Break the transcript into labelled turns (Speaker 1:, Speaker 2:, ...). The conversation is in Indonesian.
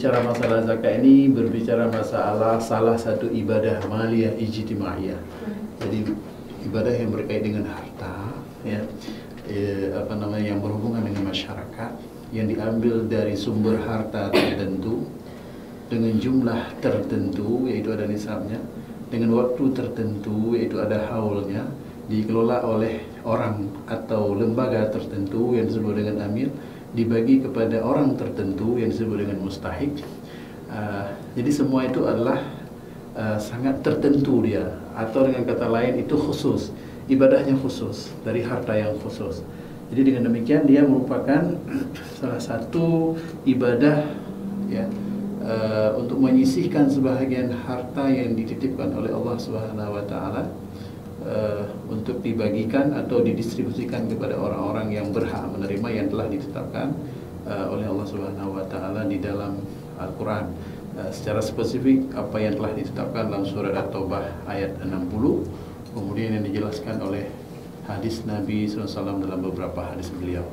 Speaker 1: berbicara masalah zakat ini berbicara masalah salah satu ibadah maliyah ijtimaiyah. Jadi ibadah yang berkait dengan harta, ya, yang berhubungan dengan masyarakat, yang diambil dari sumber harta tertentu dengan jumlah tertentu, yaitu ada nisabnya, dengan waktu tertentu, yaitu ada haulnya, dikelola oleh orang atau lembaga tertentu yang disebut dengan amir, dibagi kepada orang tertentu yang disebut dengan mustahik. Jadi semua itu adalah sangat tertentu dia, atau dengan kata lain itu khusus, ibadahnya khusus, dari harta yang khusus. Jadi dengan demikian dia merupakan salah satu ibadah, ya, untuk menyisihkan sebahagian harta yang dititipkan oleh Allah Subhanahu wa taala untuk dibagikan atau didistribusikan kepada orang-orang yang berhak menerima yang telah ditetapkan oleh Allah Subhanahu wa taala di dalam Al-Qur'an. Secara spesifik apa yang telah ditetapkan dalam surat At-Taubah ayat 60, kemudian yang dijelaskan oleh hadis Nabi SAW dalam beberapa hadis beliau.